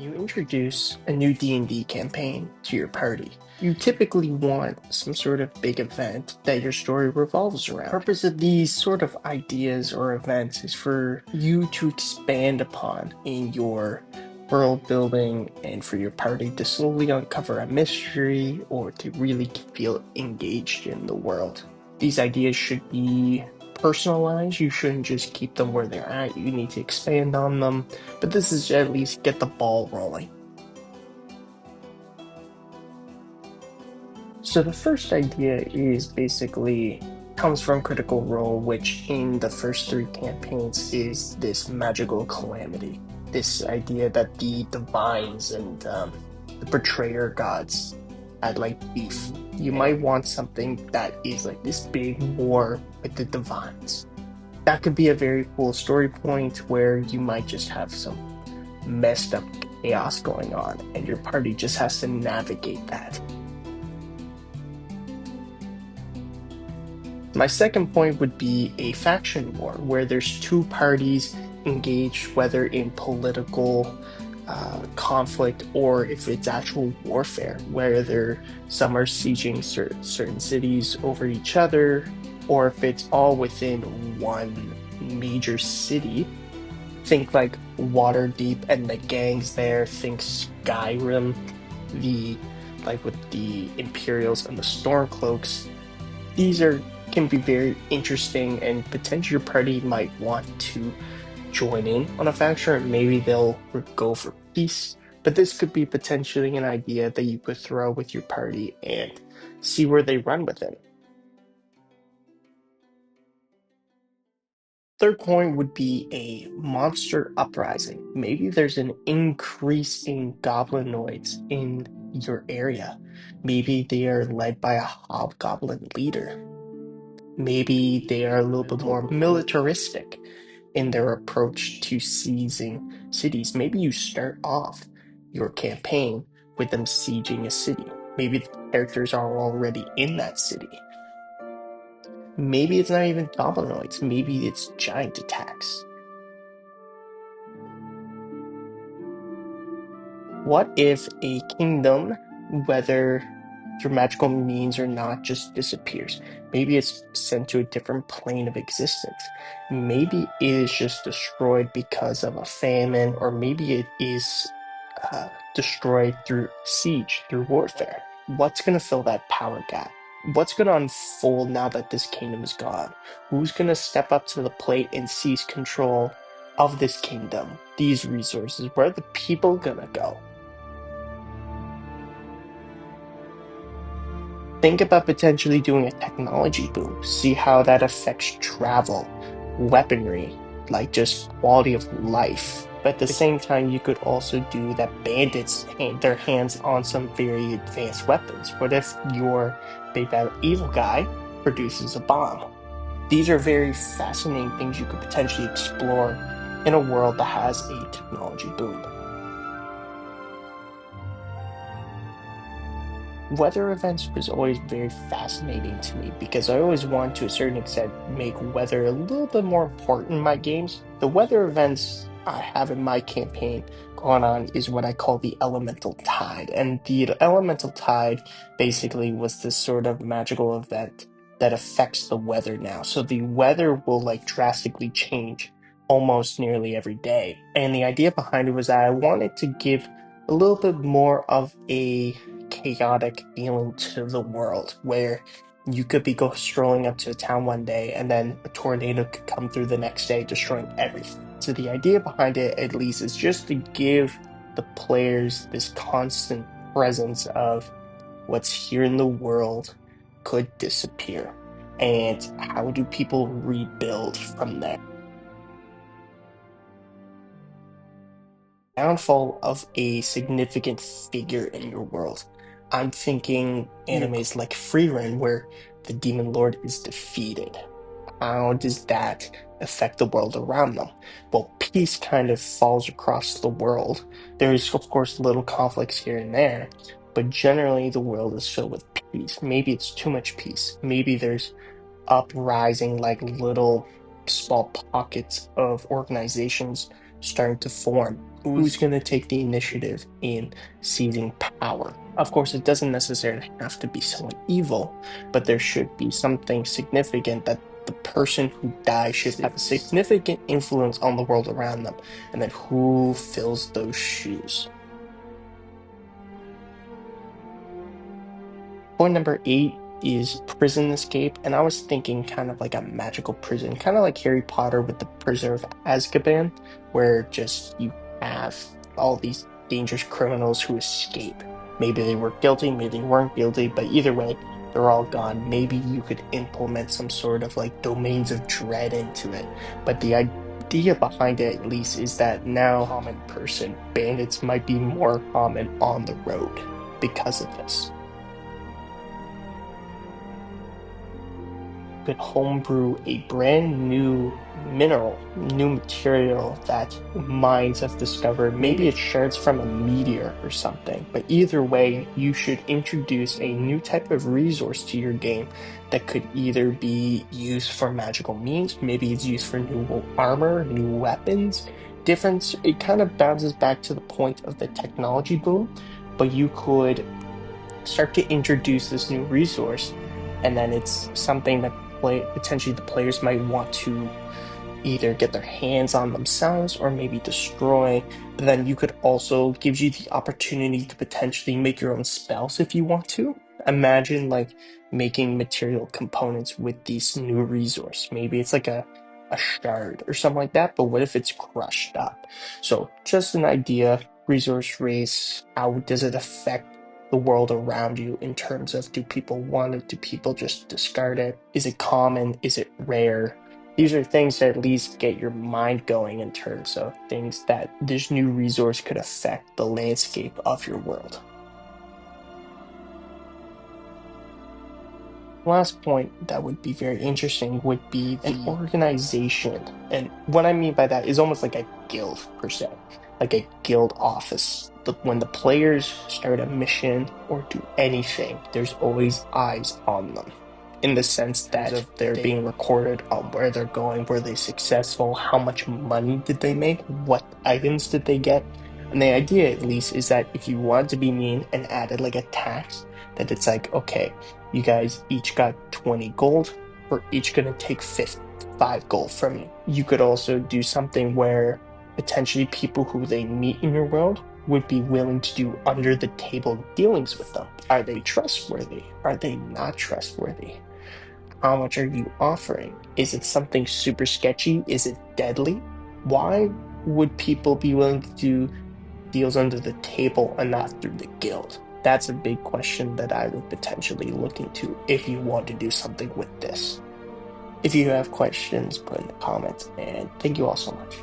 You introduce a new D&D campaign to your party. You typically want some sort of big event that your story revolves around. The purpose of these sort of ideas or events is for you to expand upon in your world building and for your party to slowly uncover a mystery or to really feel engaged in the world. These ideas should be personalized. You shouldn't just keep them where they're at. You need to expand on them, but this is at least get the ball rolling. So the first idea is basically comes from Critical Role, which in the first 3 campaigns is this magical calamity. This idea that the divines and the betrayer gods had like beef. You might want something that is like this big war with the divines. That could be a very cool story point where you might just have some messed up chaos going on and your party just has to navigate that. My second point would be a faction war where there's 2 parties engaged, whether in political conflict or if it's actual warfare, whether some are sieging certain cities over each other, or if it's all within one major city. Think like Waterdeep and the gangs there. Think Skyrim, like with the Imperials and the Stormcloaks. These can be very interesting, and potentially your party might want to join in on a faction, or maybe they'll go for peace. But this could be potentially an idea that you could throw with your party and see where they run with it. Third point would be a monster uprising. Maybe there's an increase in goblinoids in your area. Maybe they are led by a hobgoblin leader. Maybe they are a little bit more militaristic in their approach to seizing cities. Maybe you start off your campaign with them sieging a city. Maybe the characters are already in that city. Maybe it's not even goblinoids. Maybe it's giant attacks. What if a kingdom, whether through magical means or not, just disappears? Maybe it's sent to a different plane of existence. Maybe it is just destroyed because of a famine, or maybe it is destroyed through siege, through warfare. What's going to fill that power gap? What's going to unfold now that this kingdom is gone? Who's going to step up to the plate and seize control of this kingdom, these resources? Where are the people going to go? Think about potentially doing a technology boom. See how that affects travel, weaponry, like just quality of life. But at the same time, you could also do that bandits their hands on some very advanced weapons. What if your big bad evil guy produces a bomb? These are very fascinating things you could potentially explore in a world that has a technology boom. Weather events was always very fascinating to me because I always want to a certain extent make weather a little bit more important in my games. The weather events I have in my campaign going on is what I call the elemental tide. And the elemental tide basically was this sort of magical event that affects the weather now. So the weather will like drastically change almost nearly every day. And the idea behind it was that I wanted to give a little bit more of a chaotic feeling to the world where you could be strolling up to a town one day and then a tornado could come through the next day destroying everything. So the idea behind it at least is just to give the players this constant presence of what's here in the world could disappear and how do people rebuild from there. Downfall of a significant figure in your world. I'm thinking animes like Freerun, where the Demon Lord is defeated. How does that affect the world around them? Well, peace kind of falls across the world. There's, of course, little conflicts here and there, but generally the world is filled with peace. Maybe it's too much peace. Maybe there's uprising, like little small pockets of organizations starting to form. Who's going to take the initiative in seizing power? Of course, it doesn't necessarily have to be someone evil, but there should be something significant that the person who dies should have a significant influence on the world around them. And then who fills those shoes? Point number 8 is prison escape, and I was thinking kind of like a magical prison, kind of like Harry Potter with the Prisoner of Azkaban, where just you have all these dangerous criminals who escape. Maybe they were guilty, maybe they weren't guilty, but either way, they're all gone. Maybe you could implement some sort of like domains of dread into it. But the idea behind it, at least, is that now common person bandits might be more common on the road because of this. Could homebrew a brand new mineral, new material that mines have discovered. Maybe it shards from a meteor or something. But either way, you should introduce a new type of resource to your game that could either be used for magical means, maybe it's used for new armor, new weapons. Difference, it kind of bounces back to the point of the technology boom, but you could start to introduce this new resource, and then it's something that potentially the players might want to either get their hands on themselves or maybe destroy. But then you could also gives you the opportunity to potentially make your own spells if you want to. Imagine like making material components with this new resource. Maybe it's like a shard or something like that, but what if it's crushed up? So just an idea, resource race, how does it affect the world around you in terms of, do people want it? Do people just discard it? Is it common? Is it rare? These are things that at least get your mind going in terms of things that this new resource could affect the landscape of your world. Last point that would be very interesting would be an organization. And what I mean by that is almost like a guild, per se, like a guild office. When the players start a mission or do anything, there's always eyes on them, in the sense that they're being recorded on where they're going, were they successful, how much money did they make, what items did they get. And the idea, at least, is that if you want to be mean and added like a tax, that it's like, okay, you guys each got 20 gold. We're each going to take 5 gold from you. You could also do something where potentially people who they meet in your world would be willing to do under the table dealings with them. Are they trustworthy? Are they not trustworthy? How much are you offering? Is it something super sketchy? Is it deadly? Why would people be willing to do deals under the table and not through the guild? That's a big question that I would potentially look into if you want to do something with this. If you have questions, put in the comments, and thank you all so much.